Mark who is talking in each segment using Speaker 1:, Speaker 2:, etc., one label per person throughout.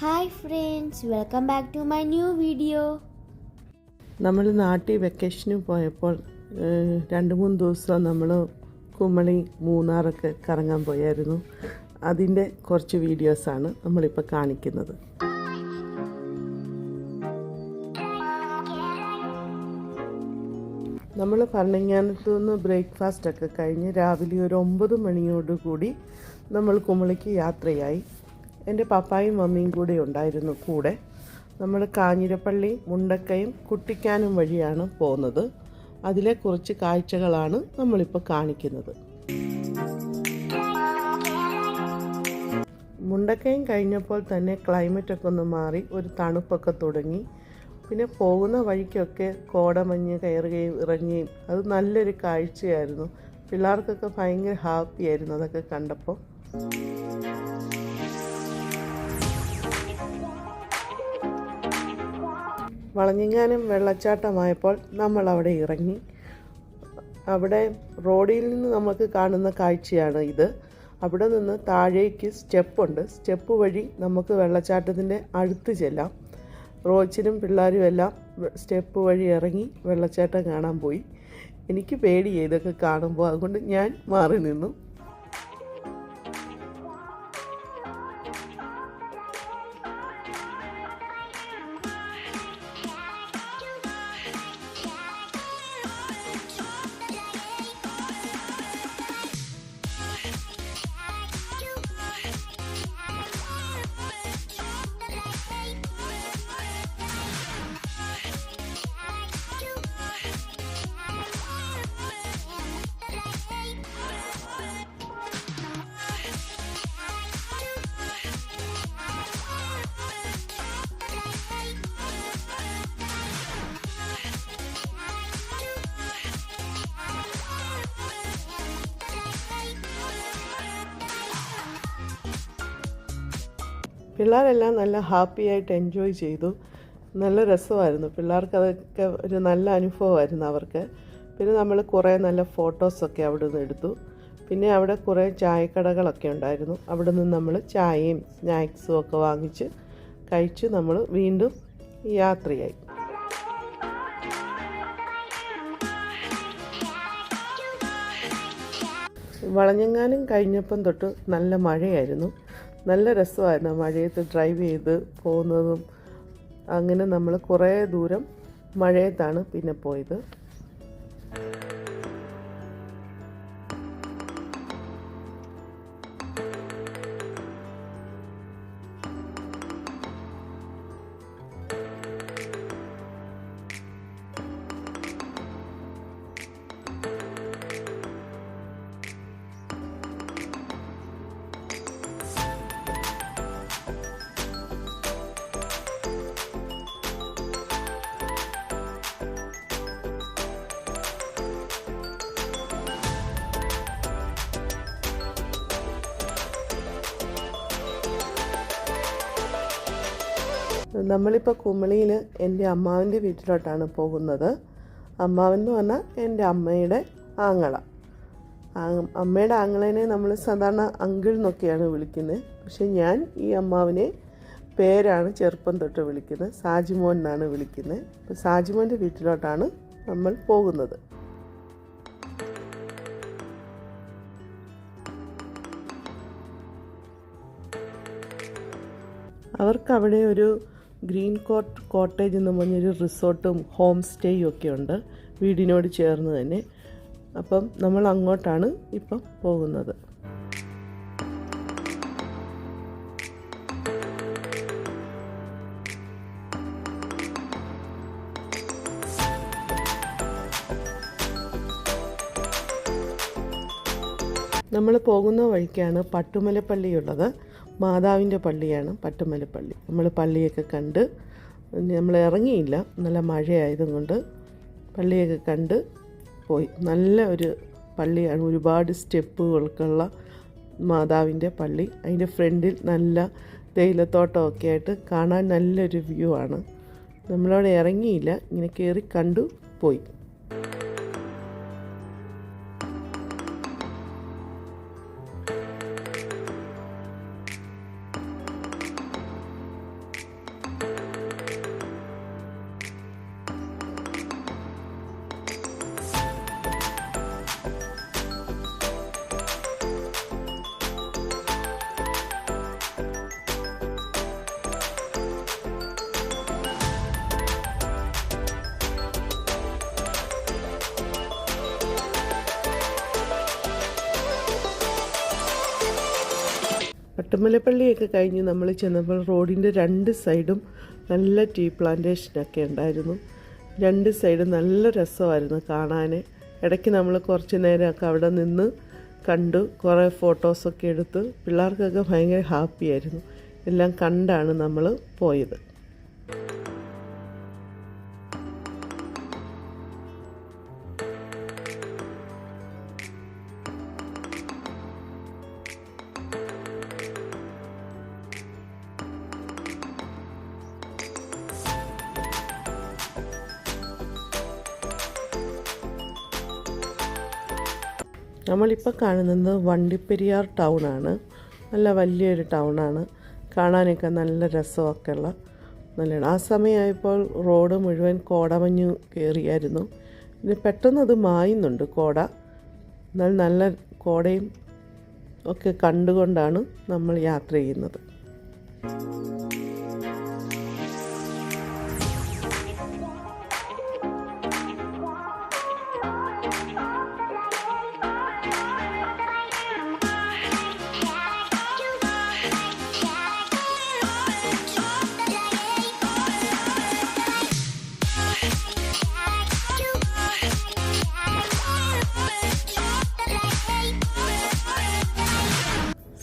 Speaker 1: Hi friends, welcome back to my new video.
Speaker 2: നമ്മൾ നാട്ടിൽ വെക്കേഷന് പോയപ്പോൾ 2-3 ദിവസം നമ്മൾ കുമളി മൂന്നാറൊക്കെ കറങ്ങാൻ പോയായിരുന്നു. അതിൻ്റെ കുറച്ച് വീഡിയോസാണ് നമ്മളിപ്പോൾ കാണിക്കുന്നത്. നമ്മൾ ഭരണങ്ങാനത്തു നിന്ന് ബ്രേക്ക്ഫാസ്റ്റൊക്കെ കഴിഞ്ഞ് രാവിലെ ഒരു 9 മണിയോടുകൂടി നമ്മൾ കുമളിക്ക് യാത്രയായി. എൻ്റെ പപ്പായും മമ്മിയും കൂടെ ഉണ്ടായിരുന്നു കൂടെ. നമ്മൾ കാഞ്ഞിരപ്പള്ളി, മുണ്ടക്കയും കുട്ടിക്കാനം വഴിയാണ് പോകുന്നത്. അതിലെ കുറച്ച് കാഴ്ചകളാണ് നമ്മളിപ്പോൾ കാണിക്കുന്നത്. മുണ്ടക്കയം കഴിഞ്ഞപ്പോൾ തന്നെ ക്ലൈമറ്റൊക്കെ ഒന്ന് മാറി, ഒരു തണുപ്പൊക്കെ തുടങ്ങി. പിന്നെ പോകുന്ന വഴിക്കൊക്കെ കോടമഞ്ഞ് കയറുകയും ഇറങ്ങുകയും അത് നല്ലൊരു കാഴ്ചയായിരുന്നു. പിള്ളേർക്കൊക്കെ ഭയങ്കര ഹാപ്പിയായിരുന്നു അതൊക്കെ കണ്ടപ്പോൾ. വളഞ്ഞിങ്ങാനം വെള്ളച്ചാട്ടമായപ്പോൾ നമ്മൾ അവിടെ ഇറങ്ങി. അവിടെ റോഡിൽ നിന്ന് നമുക്ക് കാണുന്ന കാഴ്ചയാണ് ഇത്. അവിടെ നിന്ന് താഴേക്ക് സ്റ്റെപ്പുണ്ട്. സ്റ്റെപ്പ് വഴി നമുക്ക് വെള്ളച്ചാട്ടത്തിൻ്റെ അടുത്ത് ചെല്ലാം. റോച്ചിനും പിള്ളേരും എല്ലാം സ്റ്റെപ്പ് വഴി ഇറങ്ങി വെള്ളച്ചാട്ടം കാണാൻ പോയി. എനിക്ക് പേടിയായി ഇതൊക്കെ കാണുമ്പോൾ, അതുകൊണ്ട് ഞാൻ മാറി നിന്നു. പിള്ളേരെല്ലാം നല്ല ഹാപ്പിയായിട്ട് എൻജോയ് ചെയ്തു. നല്ല രസമായിരുന്നു. പിള്ളേർക്ക് അതൊക്കെ ഒരു നല്ല അനുഭവമായിരുന്നു അവർക്ക്. പിന്നെ നമ്മൾ കുറേ നല്ല ഫോട്ടോസൊക്കെ അവിടെ നിന്ന് എടുത്തു. പിന്നെ അവിടെ കുറേ ചായക്കടകളൊക്കെ ഉണ്ടായിരുന്നു. അവിടെ നിന്ന് നമ്മൾ ചായയും സ്നാക്സും ഒക്കെ വാങ്ങിച്ച് കഴിച്ച് നമ്മൾ വീണ്ടും യാത്രയായി. വളഞ്ഞെങ്ങാനും കഴിഞ്ഞപ്പം തൊട്ട് നല്ല മഴയായിരുന്നു. നല്ല രസമായിരുന്നു മഴയത്ത് ഡ്രൈവ് ചെയ്ത് പോകുന്നതും. അങ്ങനെ നമ്മൾ കുറേ ദൂരം മഴയത്താണ് പിന്നെ പോയത്. നമ്മളിപ്പോൾ കുമളിയിൽ എൻ്റെ അമ്മാവൻ്റെ വീട്ടിലോട്ടാണ് പോകുന്നത്. അമ്മാവൻ എന്ന് പറഞ്ഞാൽ എൻ്റെ അമ്മയുടെ ആങ്ങള. അമ്മയുടെ ആങ്ങളേനെ നമ്മൾ സാധാരണ അങ്കിൾ എന്നൊക്കെയാണ് വിളിക്കുന്നത്. പക്ഷെ ഞാൻ ഈ അമ്മാവനെ പേരാണ് ചെറുപ്പം തൊട്ട് വിളിക്കുന്നത്. സാജിമോൻ എന്നാണ് വിളിക്കുന്നത്. അപ്പോൾ സാജിമോൻ്റെ വീട്ടിലോട്ടാണ് നമ്മൾ പോകുന്നത്. അവർക്കവിടെ ഒരു ഗ്രീൻ കോട്ടേജ് എന്ന് പറഞ്ഞൊരു റിസോർട്ടും ഹോം സ്റ്റേയും ഒക്കെ ഉണ്ട് വീടിനോട് ചേർന്ന് തന്നെ. അപ്പം നമ്മൾ അങ്ങോട്ടാണ് ഇപ്പം പോകുന്നത്. നമ്മൾ പോകുന്ന വഴിക്കാണ് പട്ടുമലപ്പള്ളിയുള്ളത്. മാതാവിൻ്റെ പള്ളിയാണ് പട്ടുമലപ്പള്ളി. നമ്മൾ പള്ളിയൊക്കെ കണ്ട് നമ്മൾ ഇറങ്ങിയില്ല, നല്ല മഴയായതും കൊണ്ട് പള്ളിയൊക്കെ കണ്ട് പോയി. നല്ല ഒരു പള്ളിയാണ്, ഒരുപാട് സ്റ്റെപ്പുകൾക്കുള്ള മാതാവിൻ്റെ പള്ളി. അതിൻ്റെ ഫ്രണ്ടിൽ നല്ല തേയിലത്തോട്ടമൊക്കെ ആയിട്ട് കാണാൻ നല്ലൊരു വ്യൂ ആണ്. നമ്മളവിടെ ഇറങ്ങിയില്ല, ഇങ്ങനെ കയറി കണ്ടു പോയി. പട്ടുമലപ്പള്ളിയൊക്കെ കഴിഞ്ഞ് നമ്മൾ ചെന്നപ്പോൾ റോഡിൻ്റെ രണ്ട് സൈഡും നല്ല ടീ പ്ലാന്റേഷനൊക്കെ ഉണ്ടായിരുന്നു. രണ്ട് സൈഡും നല്ല രസമായിരുന്നു കാണാൻ. ഇടയ്ക്ക് നമ്മൾ കുറച്ച് നേരമൊക്കെ അവിടെ നിന്ന് കണ്ടു, കുറേ ഫോട്ടോസൊക്കെ എടുത്ത് പിള്ളേർക്കൊക്കെ ഭയങ്കര ഹാപ്പിയായിരുന്നു. എല്ലാം കണ്ടാണ് നമ്മൾ പോയത്. നമ്മളിപ്പോൾ കാണുന്നത് വണ്ടിപ്പെരിയാർ ടൗണാണ്. നല്ല വലിയൊരു ടൗണാണ്. കാണാനൊക്കെ നല്ല രസമൊക്കെ ഉള്ള നല്ലതാണ്. ആ സമയമായപ്പോൾ റോഡ് മുഴുവൻ കോടമഞ്ഞ് കയറിയായിരുന്നു. പിന്നെ പെട്ടെന്ന് അത് മായുന്നുണ്ട് കോട. എന്നാൽ നല്ല കോടയും ഒക്കെ കണ്ടുകൊണ്ടാണ് നമ്മൾ യാത്ര ചെയ്യുന്നത്.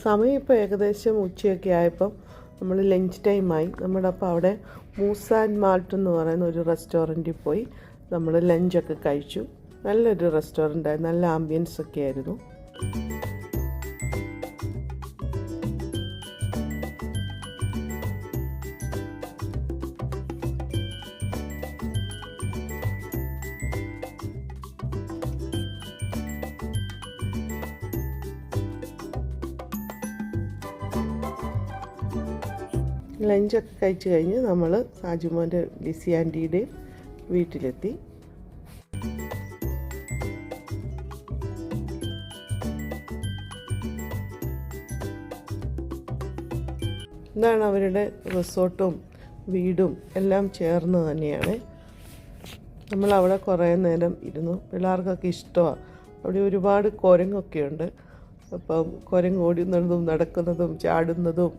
Speaker 2: സമയം ഇപ്പോൾ ഏകദേശം ഉച്ചയൊക്കെ ആയപ്പം നമ്മൾ ലഞ്ച് ടൈമായി. നമ്മുടെ അപ്പോൾ അവിടെ മൂസ ആൻഡ് മാൾട്ട് എന്ന് പറയുന്ന ഒരു റെസ്റ്റോറൻറ്റിൽ പോയി നമ്മൾ ലഞ്ചൊക്കെ കഴിച്ചു. നല്ലൊരു റെസ്റ്റോറൻറ്റായിരുന്നു, നല്ല ആംബിയൻസ് ഒക്കെ ആയിരുന്നു. ലഞ്ചൊക്കെ കഴിച്ച് കഴിഞ്ഞ് നമ്മൾ സാജുമോൻ്റെ ലിസി ആൻറ്റിയുടെയും വീട്ടിലെത്തി. ഇതാണ് അവരുടെ റിസോർട്ടും വീടും എല്ലാം ചേർന്ന് തന്നെയാണ്. നമ്മളവിടെ കുറേ നേരം ഇരുന്നു. പിള്ളേർക്കൊക്കെ ഇഷ്ടമാണ്. അവിടെ ഒരുപാട് കുരങ്ങൊക്കെ ഉണ്ട്. അപ്പം കുരങ്ങ് ഓടുന്നതും നടക്കുന്നതും ചാടുന്നതും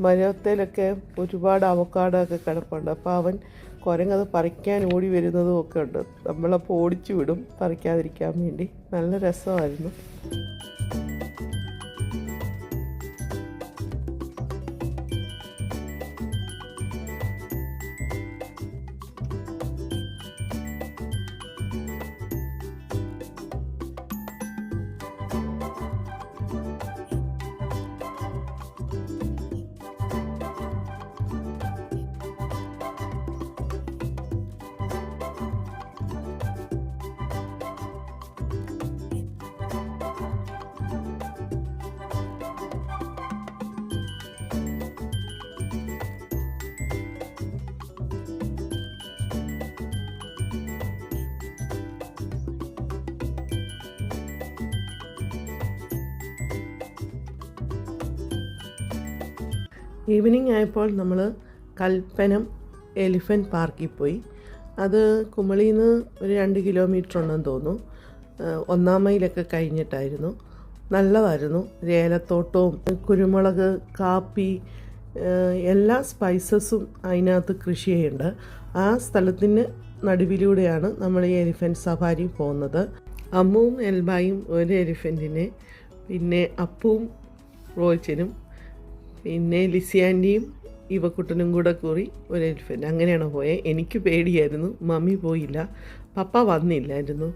Speaker 2: മരത്തിലൊക്കെ ഒരുപാട് അവക്കാഡോ ഒക്കെ കിടപ്പുണ്ട്. അപ്പോൾ അവൻ കുരങ്ങത് പറിക്കാൻ ഓടി വരുന്നതും ഒക്കെ ഉണ്ട്. നമ്മളപ്പോൾ ഓടിച്ചു വിടും പറിക്കാതിരിക്കാൻ വേണ്ടി. നല്ല രസമായിരുന്നു. ഈവനിങ് ആയപ്പോൾ നമ്മൾ കൽപ്പനം എലിഫൻറ്റ് പാർക്കിൽ പോയി. അത് കുമളിയിൽ നിന്ന് ഒരു 2 കിലോമീറ്റർ ഉണ്ടെന്ന് തോന്നുന്നു. 1-ാം മൈലൊക്കെ കഴിഞ്ഞിട്ടായിരുന്നു. നല്ലതായിരുന്നു. ഏലത്തോട്ടവും കുരുമുളക്, കാപ്പി, എല്ലാ സ്പൈസസും അതിനകത്ത് കൃഷി ചെയ്യുന്നുണ്ട്. ആ സ്ഥലത്തിന് നടുവിലൂടെയാണ് നമ്മൾ ഈ എലിഫൻറ്റ് സഫാരി പോകുന്നത്. അമ്മുവും എൽബായും ഒരു എലിഫൻറ്റിനെ, പിന്നെ അപ്പുവും റോയിച്ചനും, പിന്നെ ലിസി ആൻറ്റിയും ഇവക്കുട്ടനും കൂടെ കൂടി ഒരു എലിഫൻറ്റ്. അങ്ങനെയാണ് പോയത്. എനിക്ക് പേടിയായിരുന്നു. മമ്മി പോയില്ല, പപ്പ വന്നില്ലായിരുന്നു.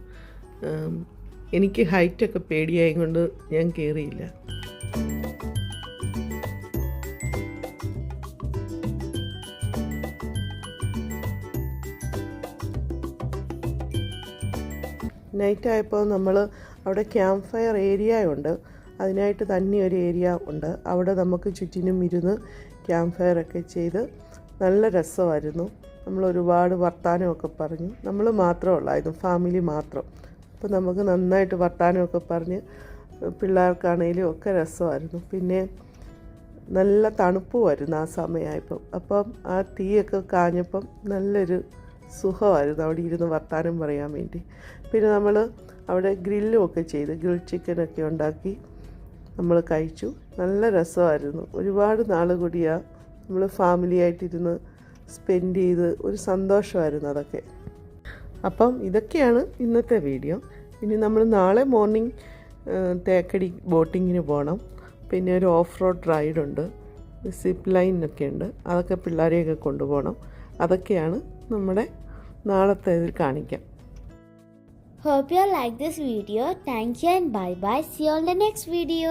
Speaker 2: എനിക്ക് ഹൈറ്റൊക്കെ പേടിയായത് കൊണ്ട് ഞാൻ കയറിയില്ല. നൈറ്റായപ്പോൾ നമ്മൾ അവിടെ ക്യാമ്പ് ഫയർ ഏരിയ ഉണ്ട്. അതിനായിട്ട് തന്നെ ഒരു ഏരിയ ഉണ്ട്. അവിടെ നമുക്ക് ചുറ്റിനും ഇരുന്ന് ക്യാമ്പ് ഫയറൊക്കെ ചെയ്ത് നല്ല രസമായിരുന്നു. നമ്മൾ ഒരുപാട് വർത്തമാനമൊക്കെ പറഞ്ഞു. നമ്മൾ മാത്രമുള്ളായിരുന്നു, ഫാമിലി മാത്രം. അപ്പോൾ നമുക്ക് നന്നായിട്ട് വർത്തമാനമൊക്കെ പറഞ്ഞ് പിള്ളേർക്കാണേലും ഒക്കെ രസമായിരുന്നു. പിന്നെ നല്ല തണുപ്പുമായിരുന്നു ആ സമയമായപ്പം. അപ്പം ആ തീയൊക്കെ കാഞ്ഞപ്പം നല്ലൊരു സുഖമായിരുന്നു അവിടെ ഇരുന്ന് വർത്തമാനം പറയാൻ വേണ്ടി. പിന്നെ നമ്മൾ അവിടെ ഗ്രില്ലും ഒക്കെ ചെയ്ത് ഗ്രിൽ ചിക്കനൊക്കെ ഉണ്ടാക്കി നമ്മൾ കഴിച്ചു. നല്ല രസമായിരുന്നു. ഒരുപാട് നാൾ കൂടിയാണ് നമ്മൾ ഫാമിലി ആയിട്ടിരുന്ന് സ്പെൻഡ് ചെയ്ത് ഒരു സന്തോഷമായിരുന്നു അതൊക്കെ. അപ്പം ഇതൊക്കെയാണ് ഇന്നത്തെ വീഡിയോ. ഇനി നമ്മൾ നാളെ മോർണിംഗ് തേക്കടി ബോട്ടിങ്ങിന് പോകണം. പിന്നെ ഒരു ഓഫ് റോഡ് റൈഡുണ്ട്, സിപ്പ് ലൈനൊക്കെ ഉണ്ട്. അതൊക്കെ പിള്ളേരെയൊക്കെ കൊണ്ടുപോകണം. അതൊക്കെയാണ് നമ്മുടെ നാളത്തെ ഇതിൽ കാണിക്കാം.
Speaker 1: Hope you like this video. Thank you and bye bye. See you on the next video.